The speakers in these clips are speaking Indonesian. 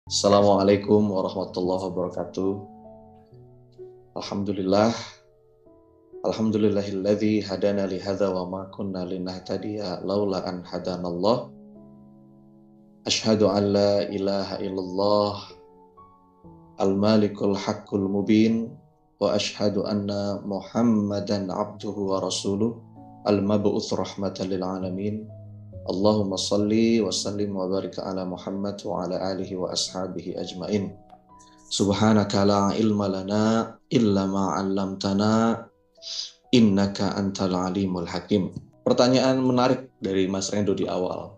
Assalamualaikum warahmatullahi wabarakatuh. Alhamdulillah, alhamdulillahilladzi hadana li hadza wa ma kunna linahtadiya laula an hadanallah. Asyhadu an la ilaha illallah al-malikul haqqul mubin wa asyhadu anna Muhammadan abduhu wa rasuluh al-mab'uts rahmatan lil alamin. Allahumma salli wa sallim wa barik ala Muhammad wa ala alihi wa ashabihi ajmain. Subhanaka la ilma lana illa ma 'allamtana innaka antal alimul hakim. Pertanyaan menarik dari Mas Rendo di awal.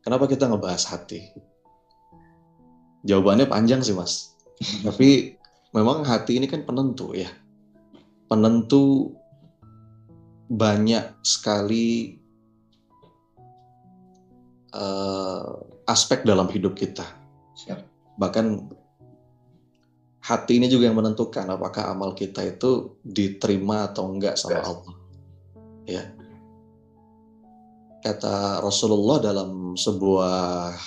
Kenapa kita ngebahas hati? Jawabannya panjang sih, Mas. Tapi memang hati ini kan penentu ya. Penentu banyak sekali aspek dalam hidup kita. Bahkan hati ini juga yang menentukan apakah amal kita itu diterima atau enggak sama Allah. Ya. Kata Rasulullah dalam sebuah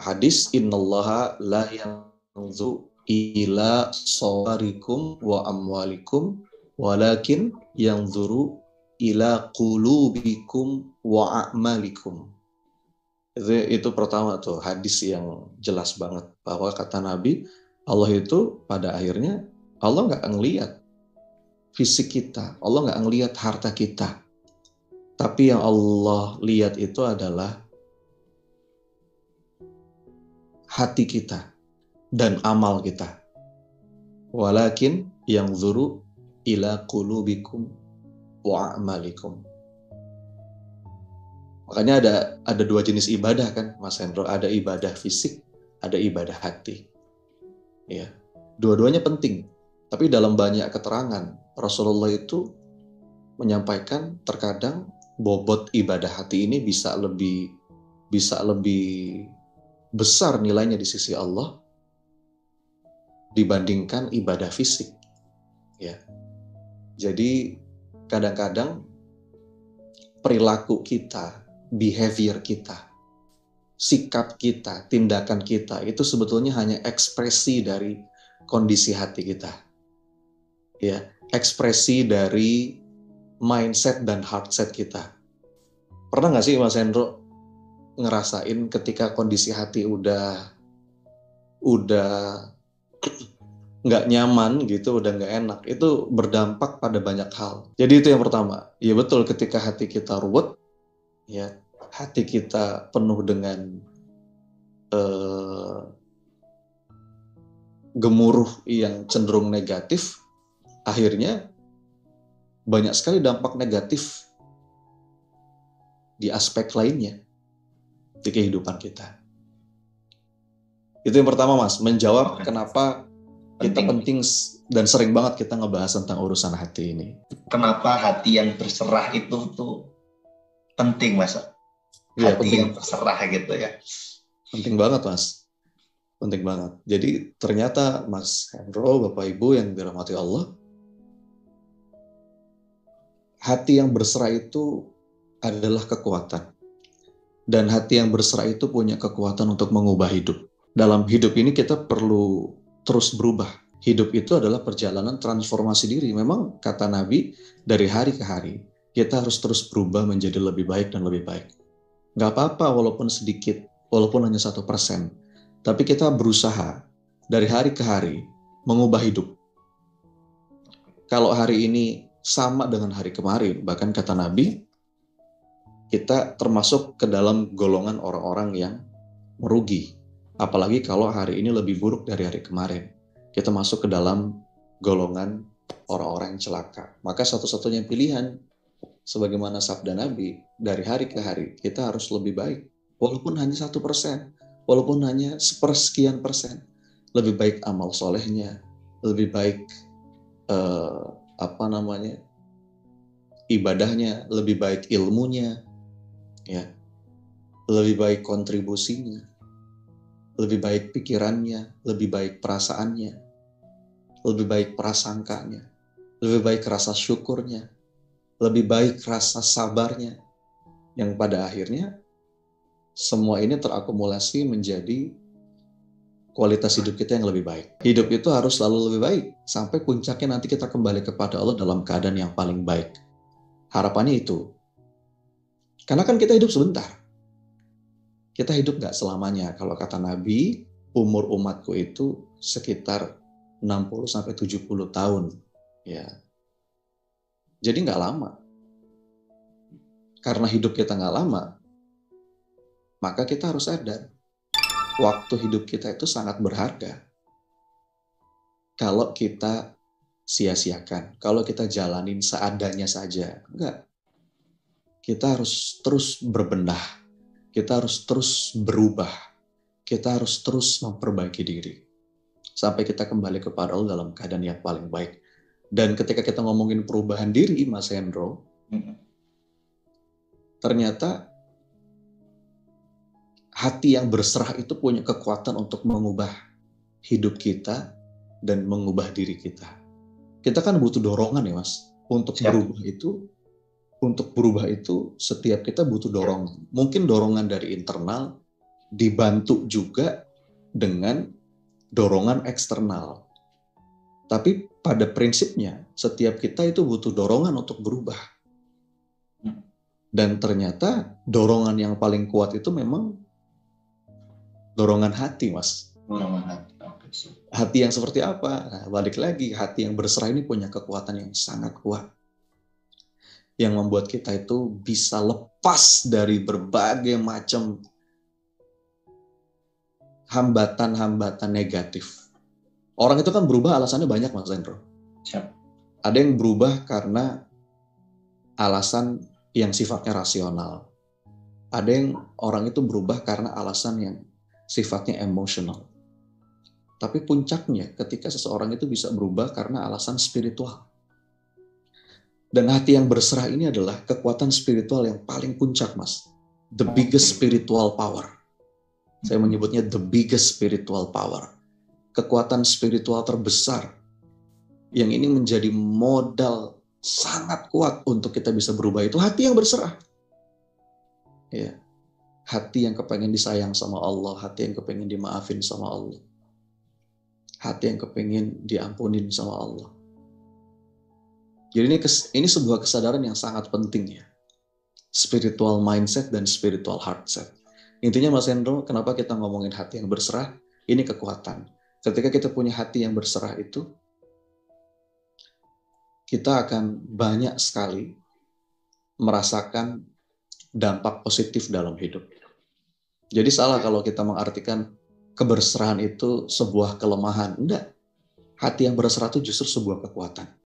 hadis, innallaha la yanzu ila sawarikum wa amwalikum walakin yanzuru ila qulubikum wa a'malikum. Itu pertama tuh hadis yang jelas banget bahwa kata Nabi, Allah itu pada akhirnya Allah nggak ngelihat fisik kita, Allah nggak ngelihat harta kita, tapi yang Allah lihat itu adalah hati kita dan amal kita. Walakin yang zuru ila qulubikum wa a'malikum. Makanya ada dua jenis ibadah kan, Mas Hendro. Ada ibadah fisik, ada ibadah hati. Ya, dua-duanya penting. Tapi dalam banyak keterangan, Rasulullah itu menyampaikan terkadang bobot ibadah hati ini bisa lebih besar nilainya di sisi Allah dibandingkan ibadah fisik. Ya, jadi kadang-kadang perilaku kita, behavior kita, sikap kita, tindakan kita itu sebetulnya hanya ekspresi dari kondisi hati kita. Ya, ekspresi dari mindset dan heart set kita. Pernah nggak sih Mas Hendro ngerasain ketika kondisi hati udah nggak nyaman gitu, udah nggak enak, itu berdampak pada banyak hal. Jadi itu yang pertama. Ya betul, ketika hati kita ruwet, ya hati kita penuh dengan gemuruh yang cenderung negatif, akhirnya banyak sekali dampak negatif di aspek lainnya di kehidupan kita. Itu yang pertama, Mas, menjawab kenapa kita penting dan sering banget kita ngebahas tentang urusan hati ini. Kenapa hati yang berserah itu tuh penting, Mas? Ya, hati penting. Yang berserah gitu ya. Penting banget, Mas. Penting banget. Jadi ternyata Mas Hendro, Bapak Ibu yang dirahmati Allah, hati yang berserah itu adalah kekuatan. Dan hati yang berserah itu punya kekuatan untuk mengubah hidup. Dalam hidup ini kita perlu terus berubah. Hidup itu adalah perjalanan transformasi diri. Memang kata Nabi, dari hari ke hari, kita harus terus berubah menjadi lebih baik dan lebih baik. Gak apa-apa walaupun sedikit, walaupun hanya 1%. Tapi kita berusaha dari hari ke hari mengubah hidup. Kalau hari ini sama dengan hari kemarin, bahkan kata Nabi, kita termasuk ke dalam golongan orang-orang yang merugi. Apalagi kalau hari ini lebih buruk dari hari kemarin. Kita masuk ke dalam golongan orang-orang yang celaka. Maka satu-satunya pilihan, sebagaimana sabda Nabi, dari hari ke hari kita harus lebih baik. Walaupun hanya 1%, walaupun hanya sepersekian persen. Lebih baik amal solehnya, lebih baik ibadahnya, lebih baik ilmunya, ya, lebih baik kontribusinya, lebih baik pikirannya, lebih baik perasaannya, lebih baik prasangkanya, lebih baik rasa syukurnya, lebih baik rasa sabarnya, yang pada akhirnya semua ini terakumulasi menjadi kualitas hidup kita yang lebih baik. Hidup itu harus selalu lebih baik, sampai puncaknya nanti kita kembali kepada Allah dalam keadaan yang paling baik. Harapannya itu. Karena kan kita hidup sebentar. Kita hidup nggak selamanya. Kalau kata Nabi, umur umatku itu sekitar 60-70 tahun. Ya. Jadi nggak lama. Karena hidup kita nggak lama, maka kita harus sadar waktu hidup kita itu sangat berharga. Kalau kita sia-siakan, kalau kita jalanin seadanya saja, enggak. Kita harus terus berbenah, kita harus terus berubah, kita harus terus memperbaiki diri. Sampai kita kembali kepada Allah dalam keadaan yang paling baik. Dan ketika kita ngomongin perubahan diri, Mas Hendro, ternyata hati yang berserah itu punya kekuatan untuk mengubah hidup kita dan mengubah diri kita. Kita kan butuh dorongan ya Mas. Untuk berubah itu setiap kita butuh dorongan. Mungkin dorongan dari internal dibantu juga dengan dorongan eksternal. Tapi pada prinsipnya setiap kita itu butuh dorongan untuk berubah. Dan ternyata dorongan yang paling kuat itu memang dorongan hati, Mas. Dorongan hati. Hati yang seperti apa? Nah, balik lagi, hati yang berserah ini punya kekuatan yang sangat kuat. Yang membuat kita itu bisa lepas dari berbagai macam hambatan-hambatan negatif. Orang itu kan berubah alasannya banyak, Mas Hendro. Siap. Ada yang berubah karena alasan yang sifatnya rasional. Ada yang orang itu berubah karena alasan yang sifatnya emosional. Tapi puncaknya ketika seseorang itu bisa berubah karena alasan spiritual. Dan hati yang berserah ini adalah kekuatan spiritual yang paling puncak, Mas. The biggest spiritual power. Saya menyebutnya the biggest spiritual power. Kekuatan spiritual terbesar. Yang ini menjadi modal sangat kuat untuk kita bisa berubah itu hati yang berserah. Ya. Hati yang kepengen disayang sama Allah, hati yang kepengen dimaafin sama Allah. Hati yang kepengen diampunin sama Allah. Jadi ini sebuah kesadaran yang sangat penting ya. Spiritual mindset dan spiritual heart set. Intinya Mas Hendro, kenapa kita ngomongin hati yang berserah? Ini kekuatan. Ketika kita punya hati yang berserah itu, kita akan banyak sekali merasakan dampak positif dalam hidup. Jadi salah kalau kita mengartikan keberserahan itu sebuah kelemahan. Enggak. Hati yang berserah itu justru sebuah kekuatan.